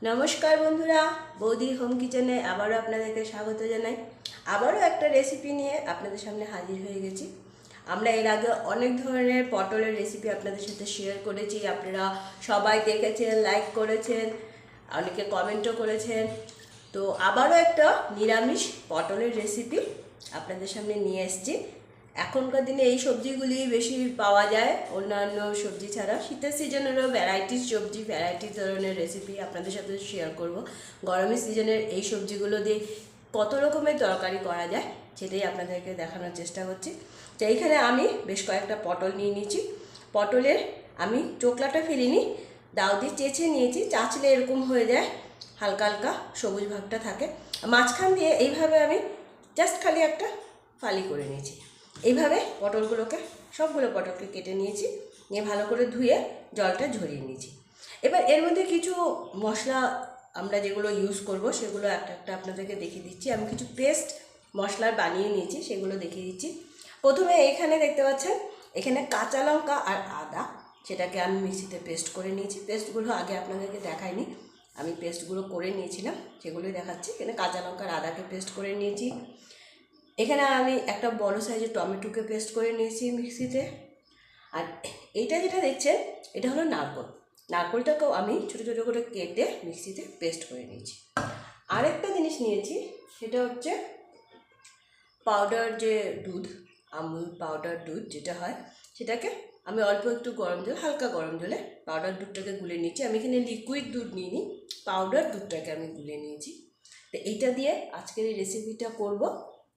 নমস্কার বন্ধুরা, বৌদি হোম কিচেনে আবারও আপনাদেরকে স্বাগত জানাই। আবারও একটা রেসিপি নিয়ে আপনাদের সামনে হাজির হয়ে গেছি। আমরা এর আগে অনেক ধরনের পটলের রেসিপি আপনাদের সাথে শেয়ার করেছি। আপনারা সবাই দেখেছেন, লাইক করেছেন, অনেকে কমেন্টও করেছেন। তো আবারও একটা নিরামিষ পটলের রেসিপি আপনাদের সামনে নিয়ে এসেছি। এখনকার দিনে এই সবজিগুলি বেশি পাওয়া যায় অন্যান্য সবজি ছাড়া। শীতের সিজনেরও ভ্যারাইটিস সবজি, ভ্যারাইটিস ধরনের রেসিপি আপনাদের সাথে শেয়ার করব। গরমের সিজনের এই সবজিগুলো দিয়ে কত রকমের তরকারি করা যায় সেটাই আপনাদেরকে দেখানোর চেষ্টা করছি। তো এইখানে আমি বেশ কয়েকটা পটল নিয়ে নিয়েছি। পটলের আমি চোকলাটা ফেলিনি, দাও দিয়ে চেঁচে নিয়েছি। চাচলে এরকম হয়ে যায়, হালকা হালকা সবুজ ভাগটা থাকে। মাঝখান দিয়ে এইভাবে আমি জাস্ট খালি একটা ফালি করে নিয়েছি। এইভাবে পটলগুলোকে, সবগুলো পটলকে কেটে নিয়েছি, নিয়ে ভালো করে ধুয়ে জলটা ঝরিয়ে নিয়েছি। এবার এর মধ্যে কিছু মশলা আমরা যেগুলো ইউজ করব সেগুলো একটা একটা আপনাদেরকে দেখিয়ে দিচ্ছি। আমি কিছু পেস্ট মশলার বানিয়ে নিয়েছি, সেগুলো দেখিয়ে দিচ্ছি। প্রথমে এখানে দেখতে পাচ্ছেন, এখানে কাঁচা লঙ্কা আর আদা, সেটাকে আমি মিক্সিতে পেস্ট করে নিয়েছি। পেস্টগুলো আগে আপনাদেরকে দেখাইনি, আমি পেস্টগুলো করে নিয়েছিলাম, সেগুলোই দেখাচ্ছি। এখানে কাঁচা লঙ্কা আর আদাকে পেস্ট করে নিয়েছি। এখানে আমি একটা বড় সাইজের টমেটোকে পেস্ট করে নিয়েছি মিক্সিতে। আর এইটা যেটা দেখছেন, এটা হলো নারকেল। নারকেলটাকেও আমি ছোটো ছোটো করে কেটে মিক্সিতে পেস্ট করে নিয়েছি। আরেকটা জিনিস নিয়েছি, সেটা হচ্ছে পাউডার যে দুধ, আমুল পাউডার দুধ যেটা হয়, সেটাকে আমি অল্প একটু গরম জল, হালকা গরম জলে পাউডার দুধটাকে গুলে নিয়েছি। আমি এখানে লিকুইড দুধ নিইনি, পাউডার দুধটাকে আমি গুলে নিয়েছি। তো এইটা দিয়ে আজকের এই রেসিপিটা করব।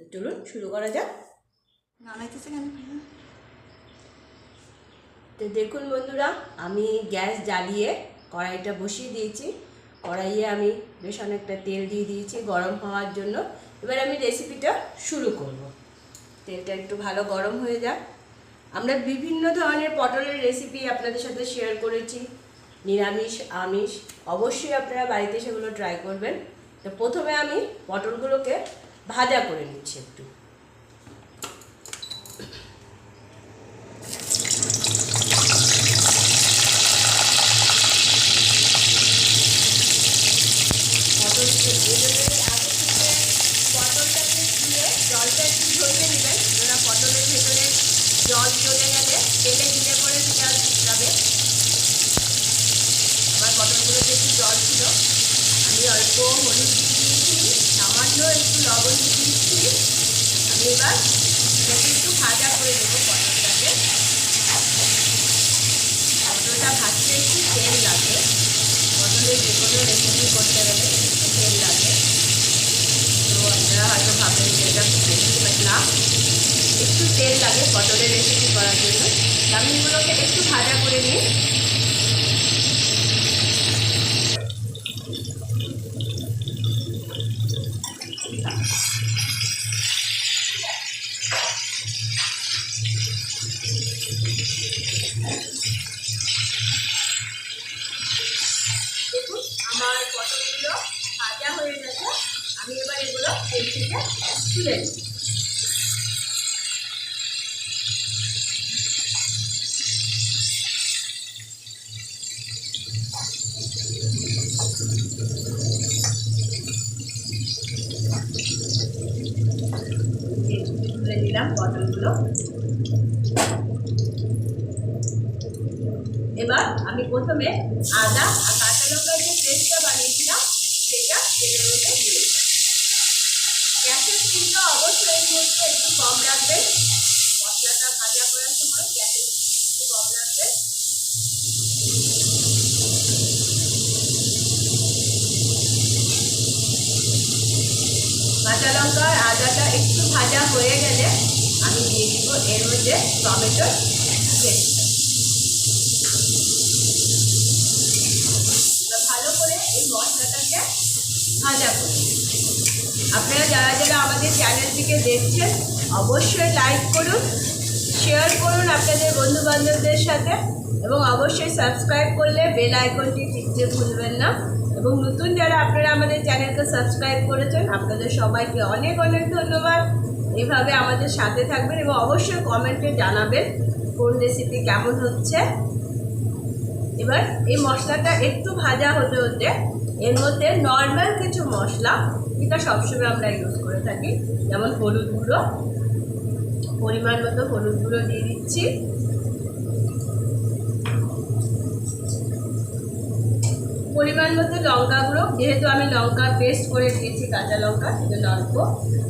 তো চলুন শুরু করা যাক। তো দেখুন বন্ধুরা, আমি গ্যাস জ্বালিয়ে কড়াইটা বসিয়ে দিয়েছি। কড়াইয়ে আমি বেশ অনেকটা তেল দিয়ে দিয়েছি গরম হওয়ার জন্য। এবার আমি রেসিপিটা শুরু করব। তেলটা একটু ভালো গরম হয়ে যাক। আমরা বিভিন্ন ধরনের পটলের রেসিপি আপনাদের সাথে শেয়ার করেছি, নিরামিষ, আমিষ। অবশ্যই আপনারা বাড়িতে সেগুলো ট্রাই করবেন। তো প্রথমে আমি পটলগুলোকে ভাজা করে নিচ্ছি একটু। পটলটাকে ধুয়ে জলটা একটু ঝরিয়ে নেবেন, কেননা পটলের ভেতরে জল চলে গেলে তেলে ধীরে করে যাবে। আমার পটলগুলোতে একটু জল ছিল, আমি অল্প হলুদ দিয়েছি, সামান্য একটু লবণ দিয়েছি। আমি এবার এটাকে একটু ভাজা করে নেবো পটলটাকে। পটলটা ভাজতে একটু তেল লাগে, পটলের যে কোনো রেসিপি করতে গেলে একটু তেল লাগে। তো আপনারা হয়তো ভাববেন যে এটা বেশি না, একটু তেল লাগে পটলের রেসিপি করার জন্য। আমি এগুলোকে একটু ভাজা করে নিই। দেখুন আমার পটলগুলো ভাজা হয়ে গেছে। আমি এবার এগুলো তেল থেকে তুলে নিই। তুলে নিলাম পটলগুলো। এবার আমি প্রথমে আদা আর কাঁচা লঙ্কার যে পেস্টটা বানিয়েছিলাম সেটা এটার মধ্যে দিয়ে দিই। গ্যাসের স্পিডটা অবশ্যই এই মুহূর্তে একটু কম রাখবেন। মশলাটা ভাজা করার সময় গ্যাসের স্পিড একটু কম রাখবেন। কাঁচা লঙ্কা আর আদাটা একটু ভাজা হয়ে গেলে আমি দিয়ে দিব এর মধ্যে টমেটোর পেস্টটা। ভালো করে এই মশলাটাকে ভাজা করুন। আপনারা যারা যারা আমাদের চ্যানেলটিকে দেখছেন অবশ্যই লাইক করুন, শেয়ার করুন আপনাদের বন্ধুবান্ধবদের সাথে, এবং অবশ্যই সাবস্ক্রাইব করলে বেল আইকনটি টিপতে ভুলবেন না। এবং নতুন যারা আপনারা আমাদের চ্যানেলকে সাবস্ক্রাইব করেছেন, আপনাদের সবাইকে অনেক অনেক ধন্যবাদ। এইভাবে আমাদের সাথে থাকবেন এবং অবশ্যই কমেন্টে জানাবেন কোন রেসিপি কেমন হচ্ছে। এবার এই মশলাটা একটু ভাজা হতে হতে এর মধ্যে নর্মাল কিছু মশলা, যেটা সবসময় আমরা ইউজ করে থাকি, যেমন হলুদ গুঁড়ো, পরিমাণ মতো হলুদ গুঁড়ো দিয়ে দিচ্ছি, পরিমাণ মতো লঙ্কা গুঁড়ো, যেহেতু আমি লঙ্কা পেস্ট করে দিয়েছি কাঁচা লঙ্কা সেজন্য অল্প,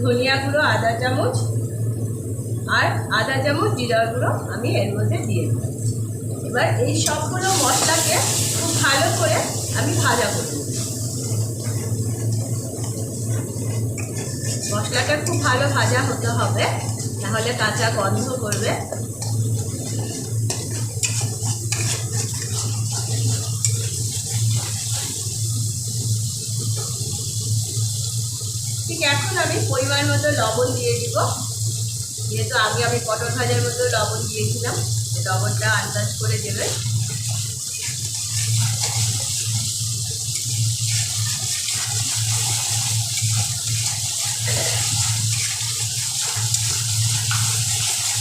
ধনিয়া গুঁড়ো আধা চামচ, আর আধা চামচ জিরা গুঁড়ো আমি এর মধ্যে দিয়ে দিই। এবার এই সবগুলো মশলাকে খুব ভালো করে আমি ভাজা করে নেব। মশলাটা খুব ভালো ভাজা হতে হবে, তাহলে কাঁচা গন্ধ করবে। ঠিক এখন আমি পরিমাণ মতো লবণ দিয়ে দিব, যেহেতু আগে আমি পটল ভাজার মতো লবণ দিয়েছিলাম, লবণটা আন্দাজ করে দেবেন।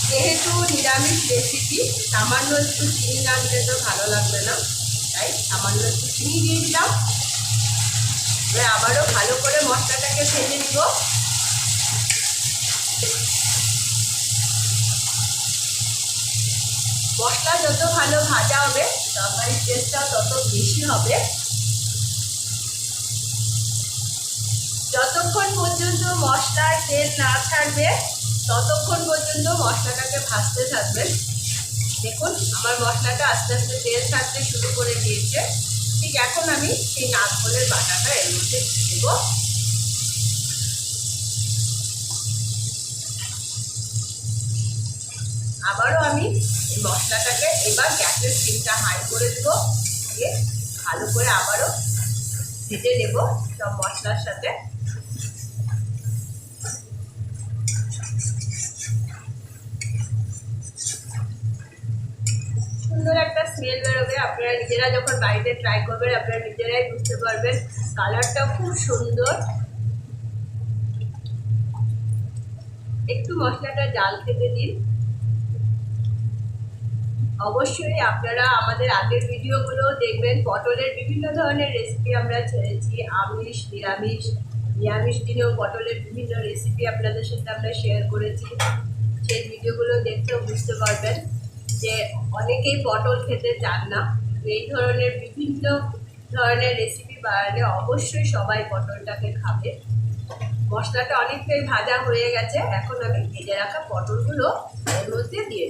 যেহেতু নিরামিষ রেসিপি, সামান্য একটু চিনি না দিলে তো ভালো লাগবে না, তাই সামান্য একটু চিনি দিয়ে দিলাম। এবার আবারও ভালো করে মশলাটাকে ভেজে নিব। মশলা যত ভালো ভাজা হবে তরকারির টেস্টটাও তত বেশি হবে। যতক্ষণ পর্যন্ত মশলায় তেল না ছাড়বে ততক্ষণ পর্যন্ত মশলাটাকে ভাজতে থাকবেন। দেখুন আমার মশলাটা আস্তে আস্তে তেল ছাড়তে শুরু করে দিয়েছে। ঠিক এখন আমি সেই নারকেলের বাটাটা এর মধ্যে দিয়ে দেবো। আবারও আমি এই মশলাটাকে এবার গ্যাসের ফ্লেমটা হাই করে দেবো, দিয়ে ভালো করে আবারও ভেজে নেব সব মশলার সাথে। সুন্দর একটা স্মেল বেরোবে, আপনারা নিজেরা যখন বাড়িতে ট্রাই করবেন আপনারা নিজেরাই বুঝতে পারবেন। কালারটা খুব সুন্দর। একটু মশলাটা জাল খেতে দিন। অবশ্যই আপনারা আমাদের আগের ভিডিওগুলো দেখবেন, পটলের বিভিন্ন ধরনের রেসিপি আমরা ছেড়েছি, আমিষ নিরামিষ। নিরামিষ দিনেও পটলের বিভিন্ন রেসিপি আপনাদের সাথে আমরা শেয়ার করেছি। সেই ভিডিওগুলো দেখতেও বুঝতে পারবেন যে অনেকেই পটল খেতে চান না। এই ধরনের বিভিন্ন ধরনের রেসিপি বানালে অবশ্যই সবাই পটলটাকে খাবে। মশলাটা অনেকটাই ভাজা হয়ে গেছে, এখন আমি ভেজে রাখা পটলগুলো এর মধ্যে দিয়ে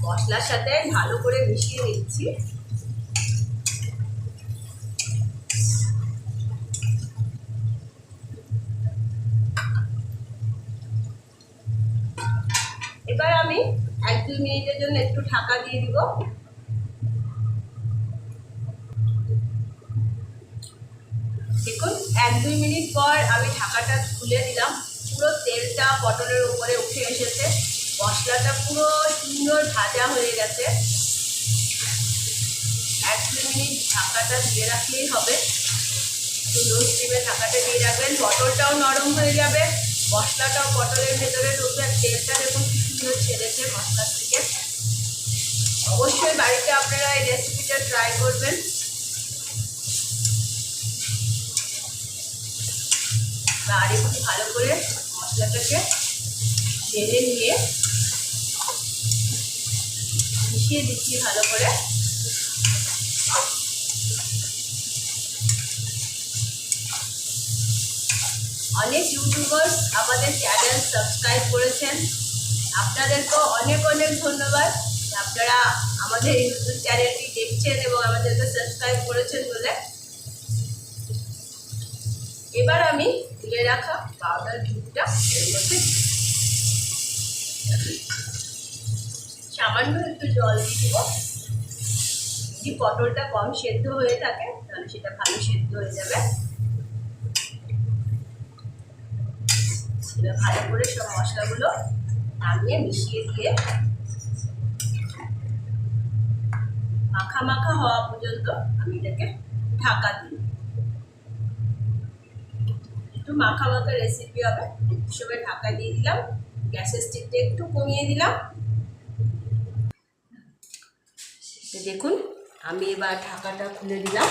মশলার সাথে ভালো করে মিশিয়ে নিচ্ছি। এবার আমি 1-2 মিনিটের জন্য একটু ঢাকা দিয়ে দিব। দেখুন 1-2 মিনিট পর আমি ঢাকাটা খুলে দিলাম। পুরো তেলটা পটলের উপরে উঠে এসেছে, মশলাটা পুরো সুন্দর ভাজা হয়ে গেছে। 1-2 মিনিট ঢাকাটা দিয়ে রাখলেই হবে। লো স্টিমে ঢাকাটা দিয়ে রাখবেন, পটলটাও নরম হয়ে যাবে, মশলাটাও পটলের ভেতরে ঢুকবে, তেলটা দেখুন কি সুন্দর ছেড়েছে মশলার থেকে। অবশ্যই বাড়িতে আপনারা এই রেসিপিটা ট্রাই করবেন। আর একটু ভালো করে মশলাটাকে ঢেলে নিয়ে মিশিয়ে দিচ্ছি ভালো করে। অনেক ইউটিউবার্স আমাদের চ্যানেল সাবস্ক্রাইব করেছেন, আপনাদেরকেও অনেক অনেক ধন্যবাদ। আপনারা আমাদের ইউটিউব চ্যানেলটি দেখছেন এবং আমাদেরকে সাবস্ক্রাইব করেছেন বলে। এবার আমি তুলে রাখা পাউডার দুধটা এর মধ্যে সামান্য একটু জল দিয়ে দেব। যদি পটলটা কম সেদ্ধ হয়ে থাকে তাহলে সেটা ভালো সেদ্ধ হয়ে যাবে। এবার ভালো করে সব মশলাগুলো নামিয়ে মিশিয়ে দিয়ে মাখা মাখা হওয়া পর্যন্ত আমি এটাকে ঢাকা দিই। একটু মাখা মাখা রেসিপি হবে, একটু সময় ঢাকা দিয়ে দিলাম, গ্যাসের স্টিকটা একটু কমিয়ে দিলাম। তো দেখুন আমি এবার ঢাকাটা খুলে দিলাম।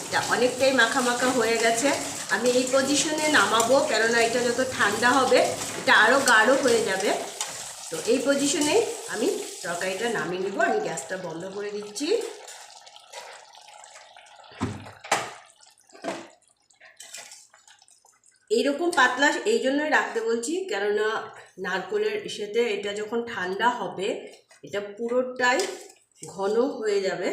এটা অনেকটাই মাখা মাখা হয়ে গেছে। আমি এই পজিশনে নামাবো, কেননা এটা যত ঠান্ডা হবে এটা আরও গাঢ় হয়ে যাবে। তো এই পজিশনেই আমি তরকারিটা নামিয়ে নিব। আমি গ্যাসটা বন্ধ করে দিচ্ছি। এইরকম পাতলা এই জন্যই রাখতে বলছি, কেননা নারকেলের সাথে এটা যখন ঠান্ডা হবে এটা পুরোটাই ঘন হয়ে যাবে।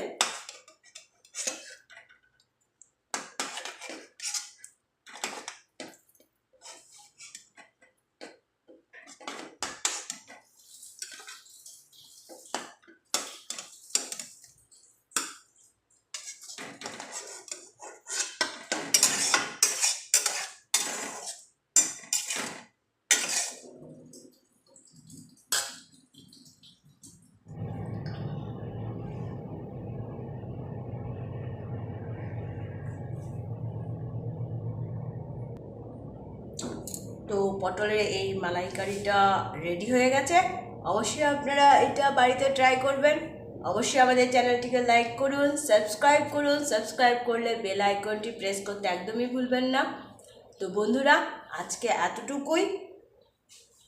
তো পটলের এই মালাইকারিটা রেডি হয়ে গেছে। অবশ্যই আপনারা এটা বাড়িতে ট্রাই করবেন। অবশ্যই আমাদের চ্যানেলটিকে লাইক করুন, সাবস্ক্রাইব করুন। সাবস্ক্রাইব করলে বেল আইকনটি প্রেস করতে একদমই ভুলবেন না। তো বন্ধুরা, আজকে এতটুকুই।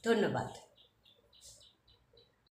ধন্যবাদ।